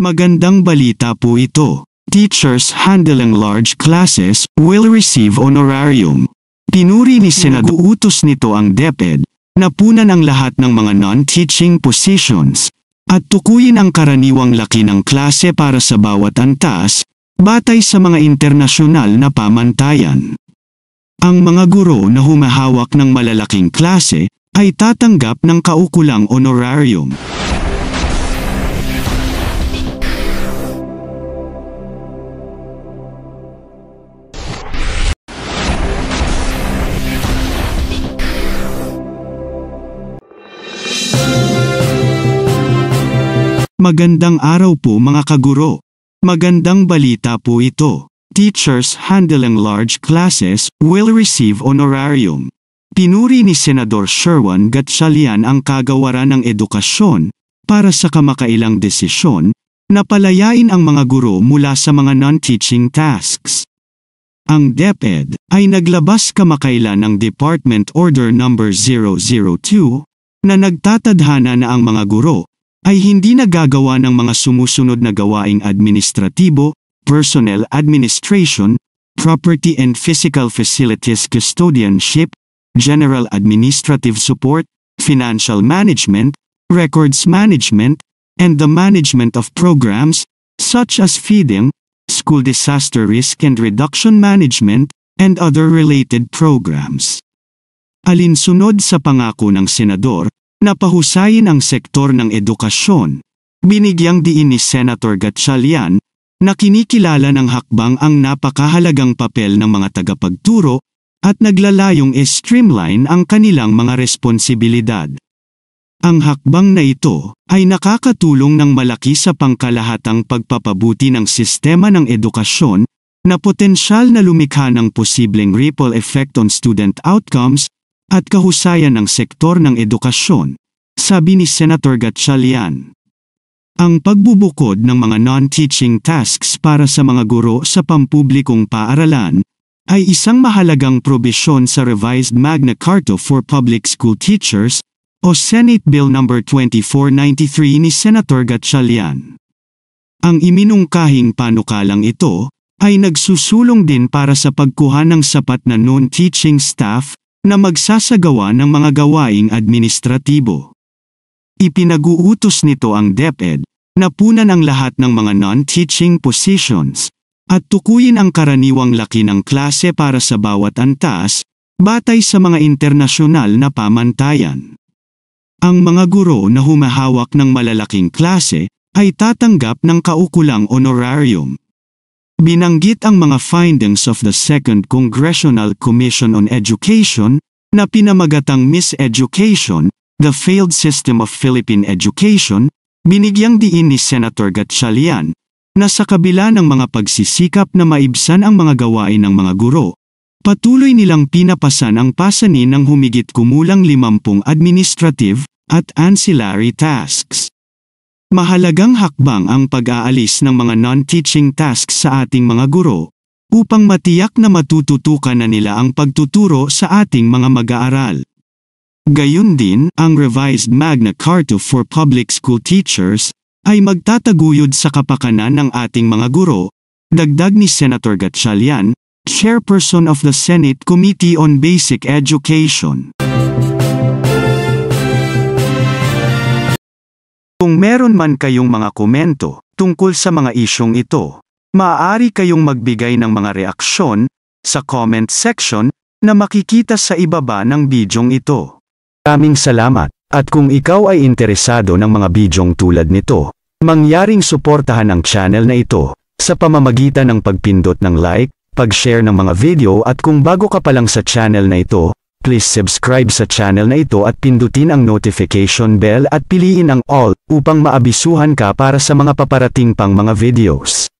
Magandang balita po ito. Teachers handling large classes will receive honorarium. Pinuri ni Senador utos nito ang DepEd na punan ang lahat ng mga non-teaching positions at tukuyin ang karaniwang laki ng klase para sa bawat antas batay sa mga internasyonal na pamantayan. Ang mga guro na humahawak ng malalaking klase ay tatanggap ng kaukulang honorarium. Magandang araw po mga kaguro. Magandang balita po ito. Teachers handling large classes will receive honorarium. Pinuri ni Senador Sherwin Gatchalian ang kagawaran ng edukasyon para sa kamakailang desisyon na palayain ang mga guro mula sa mga non-teaching tasks. Ang DepEd ay naglabas kamakailan ng Department Order No. 002 na nagtatadhana na ang mga guro ay hindi nagagawa ng mga sumusunod na gawaing administratibo, personnel administration, property and physical facilities custodianship, general administrative support, financial management, records management, and the management of programs, such as feeding, school disaster risk and reduction management, and other related programs. Alinsunod sa pangako ng Senador, na pahusayin ang sektor ng edukasyon, binigyang diin ni Senator Gatchalian na kinikilala ng hakbang ang napakahalagang papel ng mga tagapagturo at naglalayong streamline ang kanilang mga responsibilidad. Ang hakbang na ito ay nakakatulong ng malaki sa pangkalahatang pagpapabuti ng sistema ng edukasyon na potensyal na lumikha ng posibleng ripple effect on student outcomes at kahusayan ng sektor ng edukasyon, sabi ni Senator Gatchalian. Ang pagbubukod ng mga non-teaching tasks para sa mga guro sa pampublikong paaralan ay isang mahalagang probisyon sa Revised Magna Carta for Public School Teachers o Senate Bill No. 2493 ni Senator Gatchalian. Ang iminungkahing panukalang ito ay nagsusulong din para sa pagkuha ng sapat na non-teaching staff na magsasagawa ng mga gawaing administratibo. Ipinag-uutos nito ang DepEd na punan ang lahat ng mga non-teaching positions at tukuyin ang karaniwang laki ng klase para sa bawat antas batay sa mga internasyonal na pamantayan. Ang mga guro na humahawak ng malalaking klase ay tatanggap ng kaukulang honorarium. Binanggit ang mga findings of the Second Congressional Commission on Education na pinamagatang Miseducation, the Failed System of Philippine Education, binigyang diin ni Senator Gatchalian na sa kabila ng mga pagsisikap na maibsan ang mga gawain ng mga guro, patuloy nilang pinapasan ang pasanin ng humigit kumulang 50 administrative at ancillary tasks. Mahalagang hakbang ang pag-aalis ng mga non-teaching tasks sa ating mga guro upang matiyak na matututukan na nila ang pagtuturo sa ating mga mag-aaral. Gayun din, ang Revised Magna Carta for Public School Teachers ay magtataguyod sa kapakanan ng ating mga guro, dagdag ni Senator Gatchalian, Chairperson of the Senate Committee on Basic Education. Kung meron man kayong mga komento tungkol sa mga isyong ito, maaari kayong magbigay ng mga reaksyon sa comment section na makikita sa ibaba ng bidyong ito. Maraming salamat, at kung ikaw ay interesado ng mga bidyong tulad nito, mangyaring suportahan ang channel na ito sa pamamagitan ng pagpindot ng like, pag-share ng mga video at kung bago ka pa lang sa channel na ito, please subscribe sa channel na ito at pindutin ang notification bell at piliin ang all upang maabisuhan ka para sa mga paparating pang mga videos.